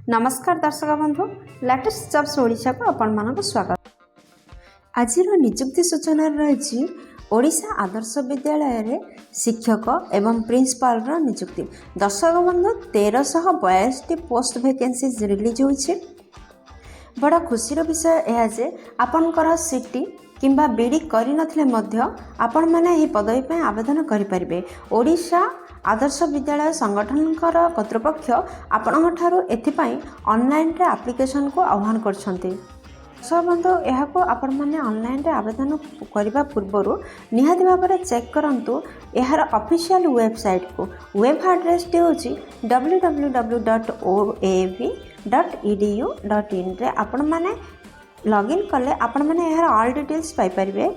नमस्कार दर्शक बंधु लेटेस्ट जॉब्स ओडिशा को आपण मानक स्वागत। आज निजुक्ति सूचना रही ओडिशा आदर्श विद्यालय रे शिक्षक एवं प्रिंसिपाल निजुक्ति। दर्शक बंधु 1342 पोस्ट वैकेंसीज रिलीज होइछे। बड़ा खुशीर विषय यह जे आपनकर सीटी किंबा बीडी करि नथिले मध्य आपण माने एही पदवी पे आवेदन करि परिबे। ओडिशा आदर्श विद्यालय संगठनकर कर्तृपक्ष आपणठारू एथिपाई ऑनलाइन रे एप्लिकेशन को आह्वान करछन्ते। बंधु यहाँ आपण मैंने ऑनलाइन रे आवेदन करने पूर्वर निहाती भाव में चेक करंतु यार ऑफिशियल वेबसाइट को। वेब एड्रेस टी हूँ www.oav.edu.in रे आपण मैंने लॉगिन कले आपण मैंने यार ऑल डिटेल्स पाई परिबे।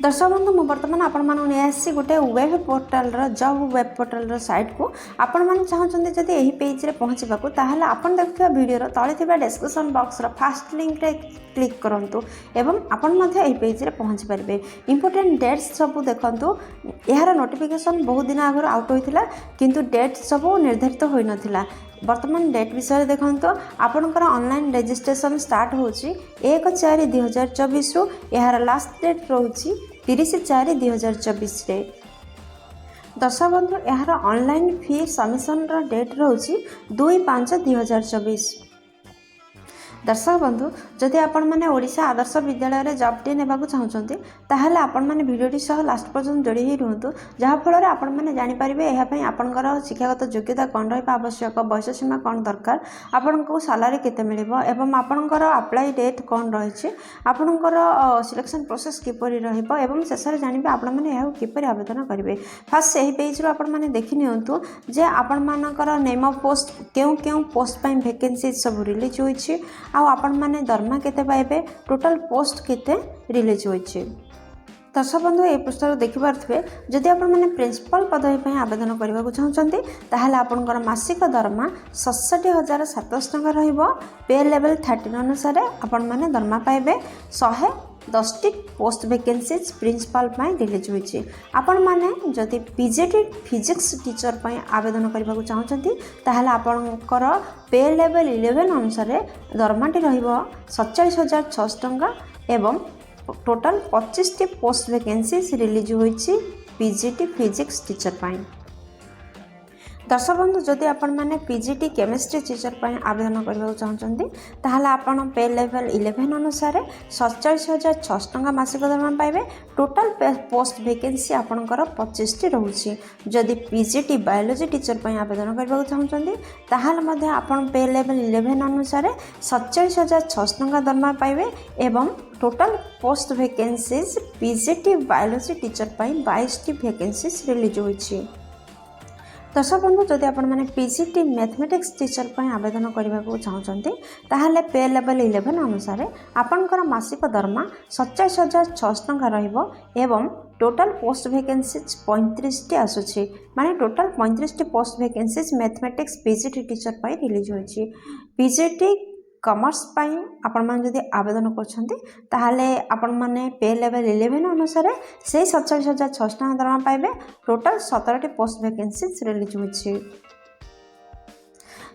दर्शक बंधु मु बर्तमान आपण मानू नहीं गोटे web portal job web portal site को आपण मैंने चाहते जदि यही पेज रे पहुँचा ताहले आपण देखुवा वीडियो तले थिबा डिस्क्रिप्शन बॉक्स फर्स्ट लिंक रे क्लिक करंतु एवं आपण मध्ये यही पेज रे पहुँची पारिबे। इंपोर्टेंट डेट्स सब देखंतु यार नोटिफिकेशन बहुत दिन आगर आउट होइथिला किंतु डेट सब निर्धारित होई नथिला। वर्तमान डेट विषय देखो आपणकर ऑनलाइन रजिस्ट्रेशन स्टार्ट होची 1/4/2024 रु यार लास्ट डेट रोची 30/4/2024 रे। दर्शक बंधु यार ऑनलाइन फी सबमिशन डेट रोची 2/5/2024। दर्शक बंधु जदि आपण मैंने ओडिशा आदर्श विद्यालय रे जॉब टी नेबाकू चाहते ताहले आपण मैंने भिडियोटी सह लास्ट पर्यंत जोड़ी ही रुहतु जहाँफल आपण मैंने जानीपारे यहाँ आपंकर शिक्षागत योग्यता कौन रहा आवश्यक बयस सीमा कौन दरकार आपण को सालारी केते मिलिबो एवं आपणकर अप्लाई डेट कौन रही आपणकर सिलेक्शन प्रोसेस किपरि रहिबो एवं शेष में जानबे आपण मैंने यहाँ किपरि आवेदन करेंगे। फास्ट यही पेज रू आपण मैंने देखि नियंतु जे आपण मानकर नेम ऑफ पोस्ट केउ केउ पोस्ट पाई वैकेंसी सब रिलीज होइछि आउ आपण माने दरमा केते पाइबे टोटल पोस्ट केते रिलीज होइछि। दर्शक बंधु ए पृष्ठ देखिपारे जदि आपण माने प्रिंसिपल पदवी पे आवेदन करने को चाहते ताहले आपनकर मासिक दरमा 67,700 टंका रहिबो। पे लेवल 13 अनुसार आपण माने दरमा पाइबे। 110 पोस्ट वैकेंसीज प्रिंसिपल पाई रिलीज होइछि। आपण माने जदि पीजीटी फिजिक्स टीचर पाई आवेदन करने को चाहते ताहले आपनकर पे लेवल 11 अनुसार दरमाटी रहिबो 47,600 टंका एवं टोटल 25 पोस्ट वैकेंसीज रिलीज होइछि पीजीटी फिजिक्स टीचर पाई। दर्शक बंधु जदि आपण माने पीजीटी केमिस्ट्री टीचर पाई आवेदन करने चाहते ताहले आपण पे लेवल 11 अनुसार 47,600 टंका मासिक दरमा पाइबे। टोटल पोस्ट वैकेंसी आपणकर 25 रोची। जदि पीजीटी बायोलॉजी टीचर पाई आवेदन करने चाहते ताहले मध्ये आपण पे लेवल 11 अनुसार 47,600 टंका दरमा पाइबे एवं total post vacancies PGT biology teacher पाई 22 वैकेंसीज रिलीज होइछि। दर्शक बंधु जदि आपण माने पीजीटी मैथमेटिक्स टीचर पाई आवेदन करने को चाहते ताहले पे लेवल 11 अनुसार आपणकर मासिक दरमा 27,600 टंका रहिबो एवं टोटल पोस्ट वैकेंसीज 35 आसुछि। माने total 35 post vacancies mathematics PGT teacher पाई रिलीज होइछि। पीजीटी कॉमर्स पाई आपण माने जदि आवेदन करछन्ते ताहले आपण माने पे लेवल 11 अनुसार से 47,600 टंका दरमा पाइबे। टोटल 17 पोस्ट वैकेंसीज रिलीज होइछि।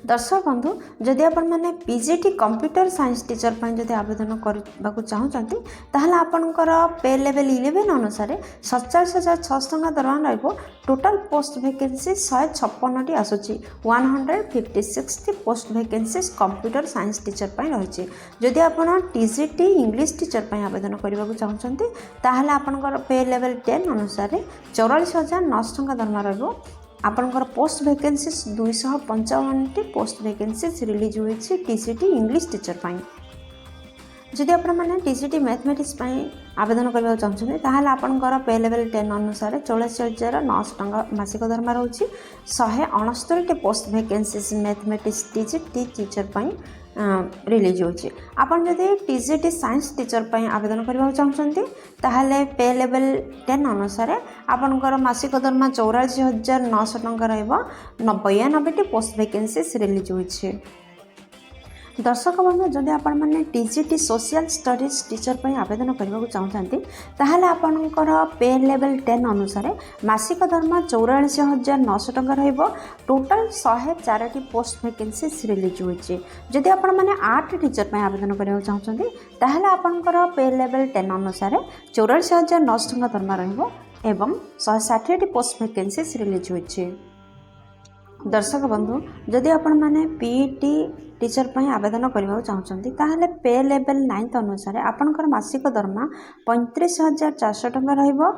दर्शक बंधु जदि आपण माने पीजीटी कंप्यूटर साइंस टीचर पाई जदि आवेदन करबाकू चाहते ताहले आपणकर पे लेवल 11 अनुसार 47,600 टंका दरमा रहबो। टोटल पोस्ट वैकेंसी 156 आसुची। 156 post vacancies computer science teacher पाई रही। जदि आपण टीजीटी इंग्लिश टीचर पाई आवेदन करबाकू चाहते ताहले आपणकर पे लेवल 10 अनुसार 44,900 टंका दरमा रहबो। आपणकर post vacancies 255 post vacancies release होइछि टीजीटी इंग्लिश टीचर पाई। जदि आपण माने टीजीटी मैथमेटिक्स पाई आवेदन करबा चाहछन्ते ताहले आपणकर पे लेवल 10 अनुसार 84,900 टंका मासिक दरमा रहउछि। 169 post vacancies mathematics TGT teacher पाई रिलीज होछि। आपण जदि टीजीटी साइंस टीचर पाई आवेदन करबा चाहछन्ते ताहले पे लेवल 10 अनुसार आपणकर मासिक दरमा 84,900 टंका रहइबो। 92 पोस्ट वैकेंसीज रिलीज होछि। दर्शक बंधु जदि आपण मैंने टीजीटी सोशल स्टडीज टीचर पर आवेदन करने को चाहते ताहले आपणकर पे लेवल 10 अनुसार मासिक दरमा 44,900 टंका रहिबो। टोटल 104 पोस्ट वैकेंसीज रिलीज होइछि। जदि आपण मैंने आर्ट टीचर पर आवेदन करने को चाहते ताहले आपणकर पे लेवल 10 अनुसार 44,900 टंका दरमा रहिबो एवं 160 पोस्ट वैकेंसीज रिलीज होइछि। दर्शक बंधु जदि आपण मैंने पीईटी टीचर पर आवेदन करने चाहते ताहले पे लेवल 9 अनुसार आपणकर मासिक दरमा 35,400 टंका रहिबो।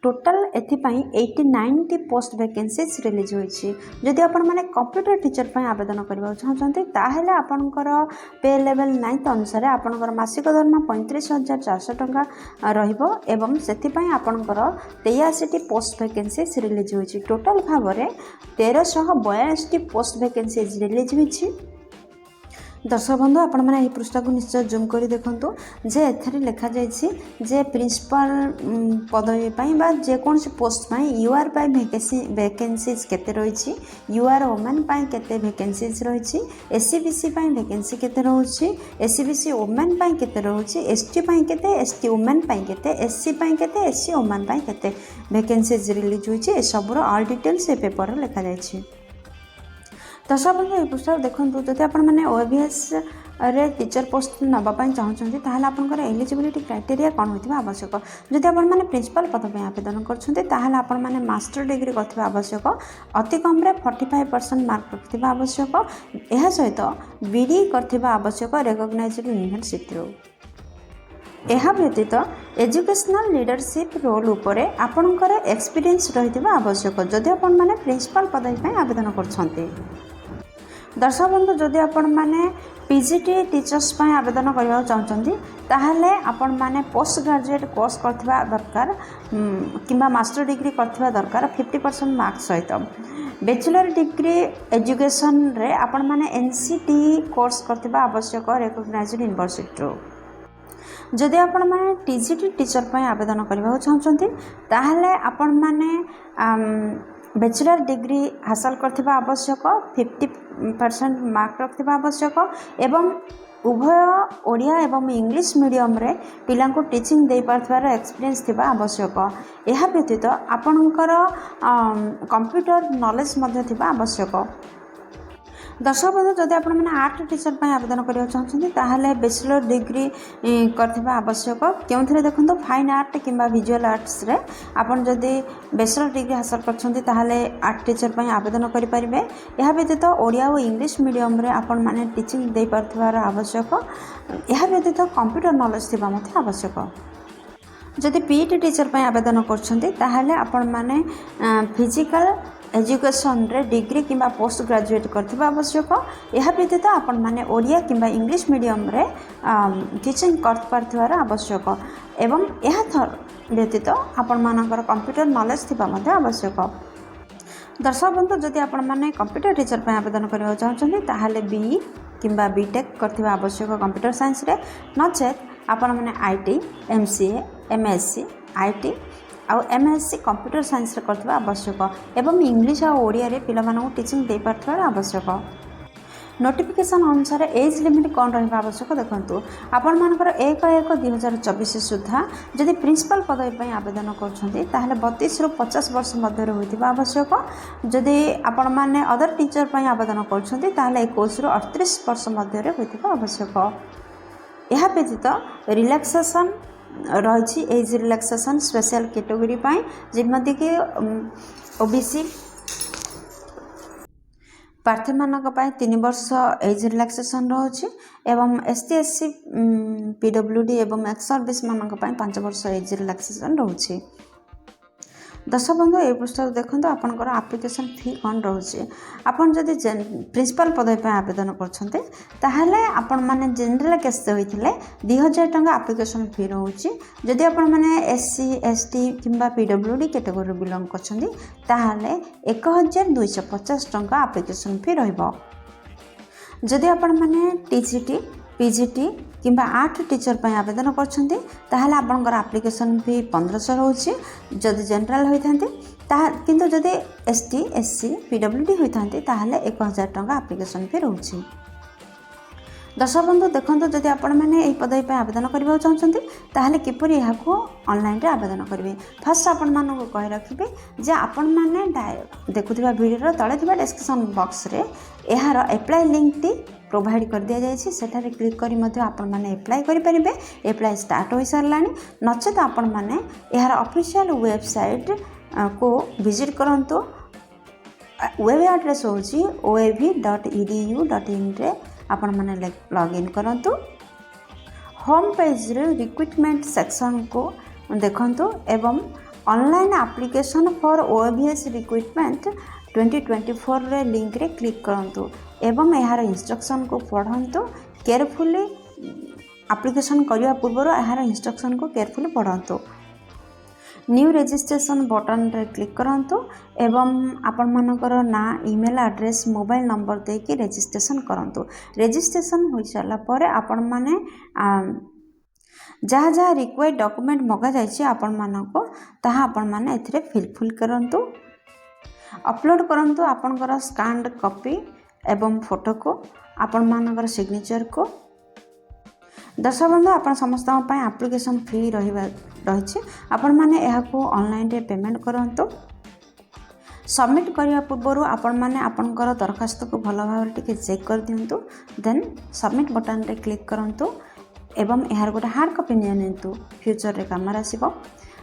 टोटल एथिपाई 89 पोस्ट वैकेंसीज रिलीज होइछि। जदि आपण माने कंप्यूटर टीचर पर आवेदन करने चाहते ताहले आपणकर पे लेवल 9 अनुसार आपणकर मासिक दरमा 35,400 टंका रहिबो एवं सेथिपाई आपणकर 83 पोस्ट वैकेंसीज रिलीज होइछि। टोटल भाव में 1342 पोस्ट वैकेंसीज रिलीज होइछि। दर्शक बंधु आपण मैंने पृष्ठा को निश्चय जूम कर देखूँ जे एथरे लिखा जे प्रिंसिपल पदवी बा जेकोसी पोस्ट यूआर वैकेंसीज केते रही यूआर वोमेन केते वैकेंसीज रही एससीबीसी वैकेंसी केते रही एससीबीसी वोमेन केते रही एसटी केते एसटी वोमेन केते एससी केते एससी वोमेन केते वैकेंसीज रिलीज होइछि। सबूर ऑल डिटेल्स ए पेपर लिखा जाइछि। दर्शक बंधु ये पुस्तक देखूँ जब आप ओएबीएस रे टीचर पोस्ट नापी चाहते ताहले आपनकर एलिजिबिलिटी क्राइटेरिया कौन होता आवश्यक। जदि आप प्रिंसिपल पद पर आवेदन करते मास्टर डिग्री करथिबा आवश्यक। अति कम 45% मार्क रखिथिबा आवश्यक। यह सहित बीडी करथिबा आवश्यक रिकॉग्नाइज्ड यूनिवर्सिटी। यह व्यतीत एजुकेशनल लीडरशिप रोल उपरे आपनकर एक्सपीरियंस रहिथिबा आवश्यक जदि आप प्रिंसिपल पदवी पर आवेदन करछन्ते। दर्शक बंधु जदि आपण मैंने पीजीटी टीचर्स पर आवेदन करने चाहते ताहले आपण मैंने पोस्ट ग्रेजुएट कोर्स करथिबा दरकार किंबा मास्टर डिग्री करथिबा दरकार 50% मार्क्स सहित। बैचलर डिग्री एजुकेशन रे आपण मैंने एनसीटी कोर्स करथिबा आवश्यक रिकॉग्नाइज्ड यूनिवर्सिटी। जदि आपण मैंने टीजीटी टीचर पर आवेदन करने चाहते ताहले आपण मैंने बैचलर डिग्री हासिल करथिबा आवश्यक 50% मार्क रखिबा आवश्यक एवं उभय ओडिया एवं इंग्लिश मीडियम रे पिला को टीचिंग दे पारथबार एक्सपीरियंस थिबा आवश्यक। यह व्यतीत आपणकर कंप्यूटर नॉलेज मध्य थिबा आवश्यक। दर्शक बंधु जदि आप आर्ट टीचर पर आवेदन करने चाहते ताहले बैचलर डिग्री करथिबा आवश्यक। क्यों देखो फाइन आर्ट किंबा विजुअल आर्ट्स रे आपन जदि बैचलर डिग्री हासिल करछन्ती ताहले आर्ट टीचर पर आवेदन करि परिबे। यह व्यतीत ओडिया और इंग्लिश मीडियम रे आपन माने टीचिंग दे पारथिबार आवश्यक। यह व्यतीत कंप्यूटर नॉलेज थिबा मते आवश्यक। जदि पीईटी टीचर पर आवेदन करछन्ती ताहले आपन माने फिजिकल एजुकेशन रे डिग्री किंबा पोस्ट ग्रेजुएट करथिबा आवश्यक। यह व्यतीत आपण माने ओडिया किंबा इंग्लिश मीडियम रे टीचिंग कर पारथिबार आवश्यक एवं यह व्यतीत आपण मानकर कंप्यूटर नॉलेज थिबा मध्ये आवश्यक। दर्शक बंधु जदि आपण माने कंप्यूटर टीचर पर आवेदन करने चाहते ताहले बीई किंबा बीटेक करथिबा आवश्यक कंप्यूटर साइंस रे नचेत आपण माने आईटी एमसीए एमएससी आईटी आउ एमएससी कंप्यूटर साइंस रे करथिबा आवश्यक एवं इंग्लिश और ओडिया रे पिला मानू टीचिंग दे पारथिबा आवश्यक। नोटिफिकेशन अनुसार एज लिमिट कौन रहा आवश्यक देखो आपण मानकर 1/1/2024 सुधा जदि प्रिंसिपल पदवी पर आवेदन करछन्ती ताहले 32 रु 50 वर्ष मध्य होइथिबा आवश्यक। जदि आपण माने अदर टीचर पर आवेदन करछन्ती ताहले 21 रु 38 वर्ष मध्य होइथिबा आवश्यक। यह व्यतीत रिलैक्सेशन रही एज रिलैक्सेशन स्पेशल कैटेगरी जमती कि ओबीसी प्रार्थी मानक 3 वर्ष एज रिलैक्सेशन रही एवं एसटी एससी पीडब्ल्यूडी एवं एक्स सर्विस मानक 5 वर्ष एज रिलैक्सेशन रही। दर्शक बंधु ये पुस्तक देखो आपंकर आप्लिकेसन फी कौन रोचे। आपन जदि प्रिंसिपल पदवी पर आवेदन करछन्ते ताहले आपण माने जनरल केस होइथिले 2000 टंका आप्लिकेसन फी रोचे। जदि आपण माने एससी एसटी किंबा पीडब्ल्यूडी कैटेगरी बिलोंग करछन्ती ताहले 1250 टंका आप्लिकेसन फी रहइबो। जदि आपण माने टीजीटी पीजीटी किंबा आर्ट टीचर पर आवेदन करछन्ती ताहले आपनकर एप्लिकेशन फी 1500 रोचे। जदि जनरल होइथांती किंतु जदि एसटी एससी पीडब्ल्यूडी होइथांती ताहले 1000 टंका एप्लिकेशन फी रोचे। दर्शक बंधु देखो जदि आपण मैंने यही पदवी पर आवेदन करने चाहते ताहले किपरि यहाँ ऑनलाइन रे आवेदन करेंगे। फास्ट आपण मानक कही रखिए जे आपण मैंने देखुवा वीडियो तले थी डिस्क्रिप्शन बॉक्स रे यार एप्लाई लिंक टी प्रोवाइड कर दि जाइए सेठारे क्लिक करी मध्य आपण माने एप्लाई करेंगे। एप्लाई स्टार्ट हो सारा नचेत आपण माने यार ऑफिशियल वेबसाइट को विजिट करंतु। वेब एड्रेस हूँ oav.edu.in रे आपण माने लॉगिन करंतु। होम पेज रे रिक्रूटमेंट सेक्शन को देखंतु एवं online application for OAVS recruitment 2024 रे लिंक रे क्लिक करंतु एवं यार इंस्ट्रक्शन को पढ़ंतु केयरफुली। एप्लिकेशन करने पूर्व यार इंस्ट्रक्शन को केयरफुली पढ़ंतु। न्यू रजिस्ट्रेशन बटन रे क्लिक करंतु एवं आपण मानकर ना ईमेल एड्रेस मोबाइल नंबर देके रजिस्ट्रेशन करंतु। रजिस्ट्रेशन हो सारा पर आपण माने जहाँ जहाँ रिक्वायर्ड डॉक्यूमेंट मगा जाइए आपण मानको ताहा आपण माने एथिरे फिल करंतु। अपलोड करंतु आपनकर स्कैन्ड कॉपी एवं फोटो को आपण मानकर सिग्नेचर को। दर्शक बंधु आप समस्त एप्लिकेशन फ्री रही आपण मैंने ऑनलाइन रे पेमेंट करंतु। सबमिट करने पूर्व आपण मैंने आपणकर दरखास्त को भल भाव चेक कर दिंतु। देन सबमिट बटन रे क्लिक करंतु एवं यार गोटे हार्ड कॉपी नियंतु फ्यूचर रे काम आसीबो।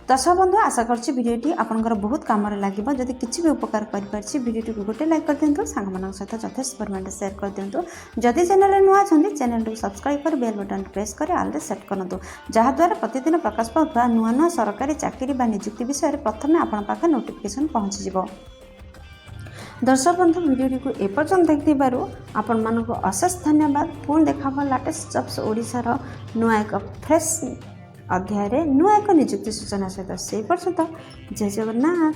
दर्शक बंधु आशा करछि वीडियोटी आपनकर बहुत काम लगे। जदि किसी भी उपकार कर वीडियोटी को गोटे लाइक कर दिंतु, सांग सहित यथेष्ट परिमाण शेयर कर दिंतु। जदि चैनल नुआ अच्छा चैनल को सब्सक्राइब कर बेल बटन प्रेस कर ऑल रे सेट करंतु जहाँद्वारा प्रतिदिन प्रकाश पाउथवा नुआ नुआ सरकारी चाकरी बा नियुक्ति विषय प्रथम आपण पाखे नोटिफिकेशन पहुँची जिवो। दर्शक बंधु वीडियोटी को एपर्यंत देखिबारु आपण मानको अशेष धन्यवाद। पुणी देखा लेटेस्ट जॉब्स ओडिशार नुआ एक फ्रेश अध्याय नुआ एक नियुक्ति सूचना सहित से पर्यंत जय जगन्नाथ।